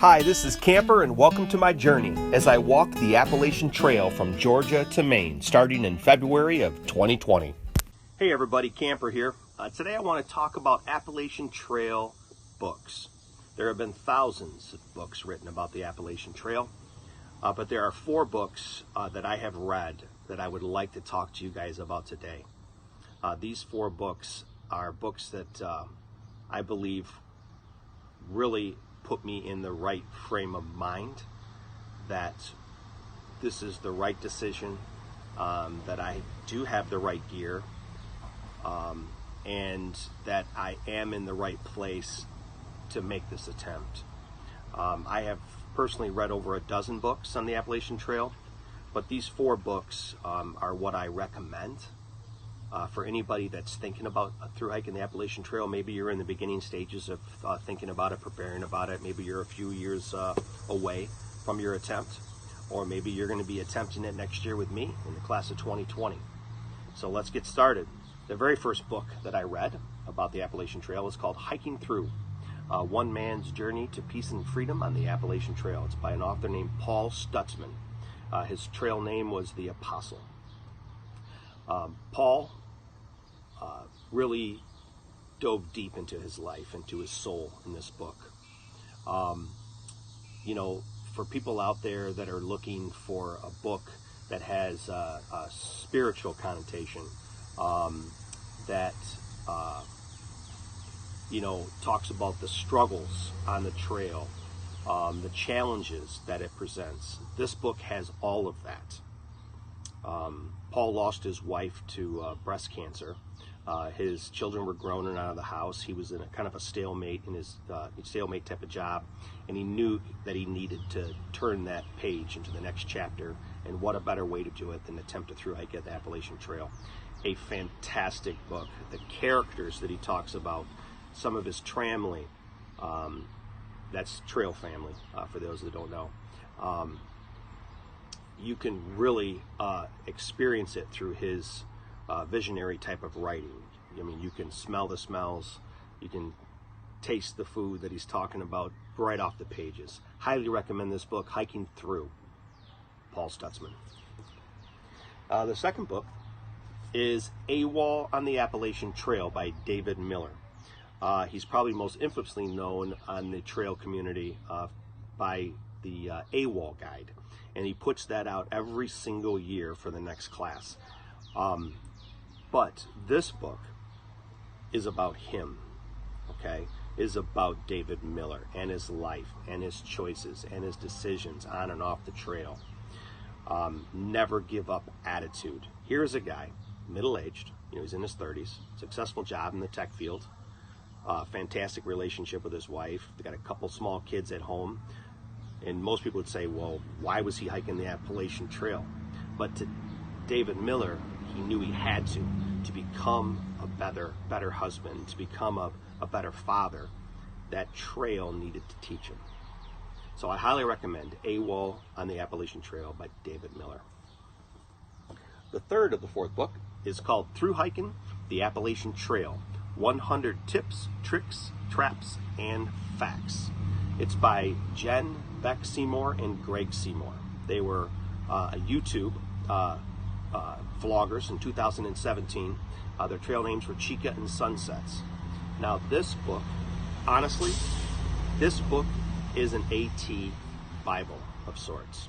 Hi, this is Kamper, and welcome to my journey as I walk the Appalachian Trail from Georgia to Maine, starting in February of 2020. Hey everybody, Kamper here. Today I want to talk about Appalachian Trail books. There have been thousands of books written about the Appalachian Trail, but there are 4 books that I have read that I would like to talk to you guys about today. These 4 books are books that I believe really put me in the right frame of mind, that this is the right decision, that I do have the right gear, and that I am in the right place to make this attempt. I have personally read over a dozen books on the Appalachian Trail, but these 4 books are what I recommend for anybody that's thinking about through hiking the Appalachian Trail. Maybe you're in the beginning stages of thinking about it, preparing about it. Maybe you're a few years away from your attempt, or maybe you're going to be attempting it next year with me in the class of 2020. So let's get started. The very first book that I read about the Appalachian Trail is called Hiking Through, One Man's Journey to Peace and Freedom on the Appalachian Trail. It's by an author named Paul Stutzman. His trail name was The Apostle. Paul really dove deep into his life, into his soul in this book. For people out there that are looking for a book that has a spiritual connotation, that talks about the struggles on the trail, the challenges that it presents, this book has all of that. Paul lost his wife to breast cancer. His children were grown and out of the house. He was in a kind of a stalemate in his stalemate type of job, and he knew that he needed to turn that page into the next chapter. And what a better way to do it than attempt to through hike at the Appalachian Trail. A fantastic book. The characters that he talks about, some of his tramley, that's trail family for those that don't know. You can really experience it through his visionary type of writing. I mean, you can smell the smells, you can taste the food that he's talking about right off the pages. Highly recommend this book, Hiking Through, Paul Stutzman. The second book is AWOL on the Appalachian Trail by David Miller. He's probably most infamously known on the trail community by the AWOL guide, and he puts that out every single year for the next class. But this book is about him, okay? Is about David Miller and his life and his choices and his decisions on and off the trail. Never give up attitude. Here's a guy, middle-aged, he's in his 30s, successful job in the tech field, fantastic relationship with his wife. They got a couple small kids at home. And most people would say, well, why was he hiking the Appalachian Trail? But to David Miller, he knew he had to become a better husband, to become a better father. That trail needed to teach him. So I highly recommend AWOL on the Appalachian Trail by David Miller. The third of the 4th book is called Through Hiking the Appalachian Trail, 100 Tips, Tricks, Traps, and Facts. It's by Jen Beck Seymour and Greg Seymour. They were YouTube vloggers in 2017. Their trail names were Chica and Sunsets. Now this book, honestly, this book is an AT Bible of sorts.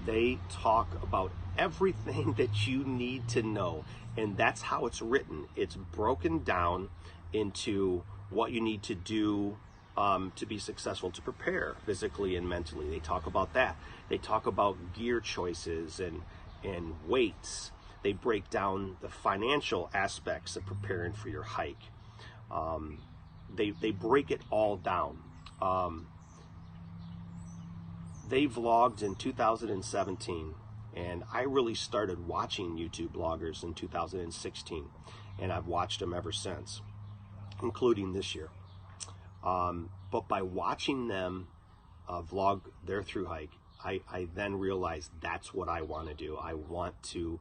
They talk about everything that you need to know, and that's how it's written. It's broken down into what you need to do to be successful, to prepare physically and mentally. They talk about that. They talk about gear choices and weights. They break down the financial aspects of preparing for your hike. They break it all down. They vlogged in 2017, and I really started watching YouTube bloggers in 2016, and I've watched them ever since, including this year. But by watching them vlog their through hike, I then realized that's what I want to do. I want to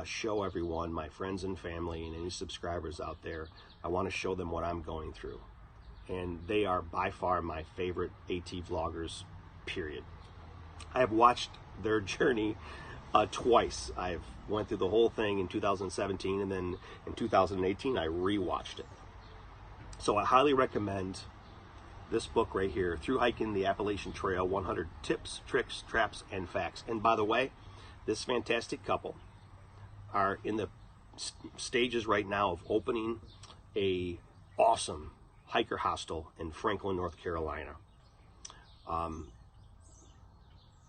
show everyone, my friends and family and any subscribers out there, I want to show them what I'm going through. and they are by far my favorite AT vloggers, period. I have watched their journey twice. I've went through the whole thing in 2017, and then in 2018 I rewatched it. So I highly recommend this book right here, Through Hiking the Appalachian Trail, 100 Tips, Tricks, Traps, and Facts. And by the way, this fantastic couple are in the stages right now of opening a awesome hiker hostel in Franklin, North Carolina.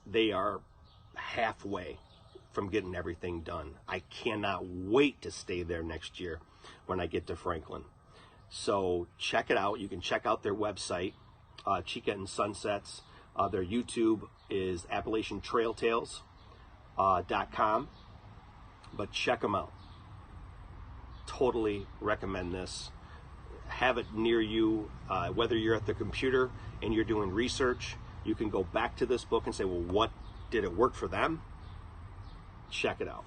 They are halfway from getting everything done. I cannot wait to stay there next year when I get to Franklin. So check it out. You can check out their website, Chica and Sunsets. Their YouTube is AppalachianTrailTales.com. But check them out. Totally recommend this. Have it near you, whether you're at the computer and you're doing research. You can go back to this book and say, well, what did it work for them? Check it out.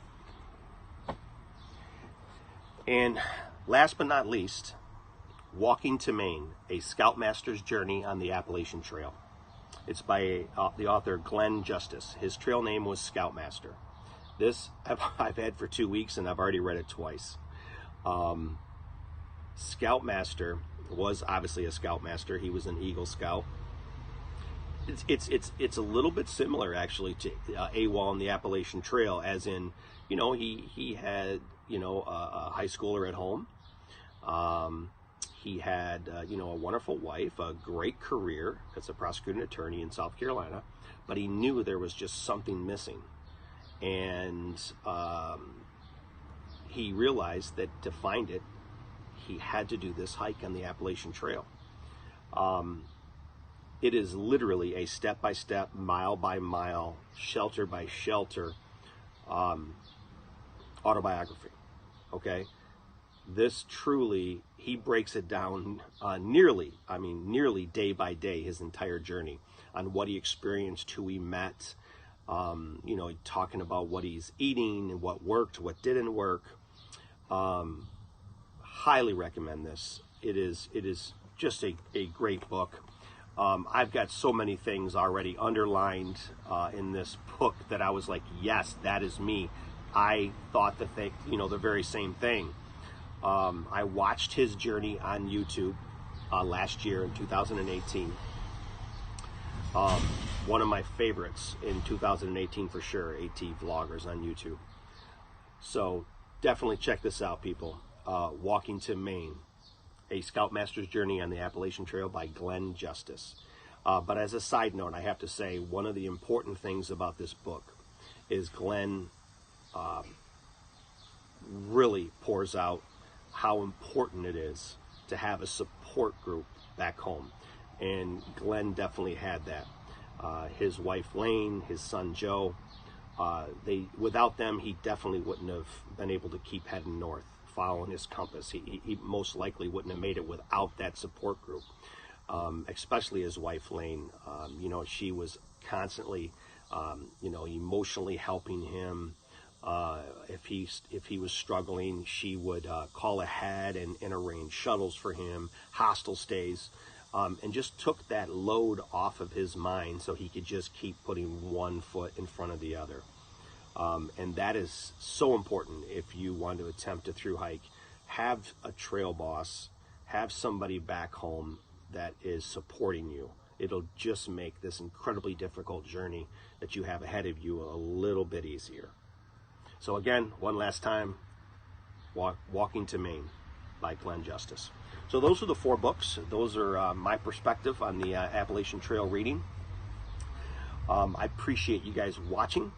And last but not least, Walking to Maine, a Scoutmaster's Journey on the Appalachian Trail. It's by the author Glenn Justice. His trail name was Scoutmaster. This I've had for 2 weeks, and I've already read it twice. Scoutmaster was obviously a Scoutmaster. He was an Eagle Scout. It's a little bit similar actually to AWOL and the Appalachian Trail, as in, you know, he had, you know, a high schooler at home. He had, you know, a wonderful wife, a great career as a prosecuting attorney in South Carolina, but he knew there was just something missing. And he realized that to find it, he had to do this hike on the Appalachian Trail. It is literally a step-by-step, mile-by-mile, shelter-by-shelter autobiography, okay? This truly, he breaks it down nearly day by day, his entire journey, on what he experienced, who he met, you know, talking about what he's eating and what worked, what didn't work. Highly recommend this. It is just a great book. I've got so many things already underlined in this book that I was like, yes, that is me. I thought the very same thing. I watched his journey on YouTube last year in 2018. One of my favorites in 2018 for sure, AT vloggers on YouTube. So definitely check this out, people. Walking to Maine, a Scoutmaster's Journey on the Appalachian Trail by Glenn Justice. But as a side note, I have to say, one of the important things about this book is Glenn really pours out how important it is to have a support group back home. And Glenn definitely had that. His wife Lane, his son Joe, without them, he definitely wouldn't have been able to keep heading north, following his compass. He most likely wouldn't have made it without that support group, especially his wife Lane. You know, she was constantly, you know, emotionally helping him. If he was struggling, she would call ahead and arrange shuttles for him, hostel stays, and just took that load off of his mind so he could just keep putting one foot in front of the other. And that is so important if you want to attempt a through hike. Have a trail boss, have somebody back home that is supporting you. It'll just make this incredibly difficult journey that you have ahead of you a little bit easier. So again, one last time, Walking to Maine by Glenn Justice. So those are the 4 books. Those are my perspective on the Appalachian Trail reading. I appreciate you guys watching.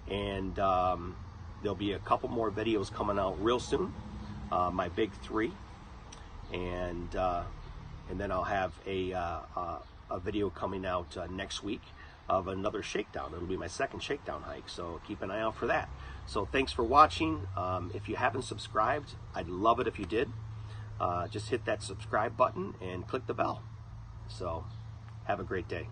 And there'll be a couple more videos coming out real soon, my big 3, and then I'll have a video coming out next week of another shakedown. It'll be my second shakedown hike, so keep an eye out for that. So thanks for watching. If you haven't subscribed, I'd love it if you did. Just hit that subscribe button and click the bell. So have a great day.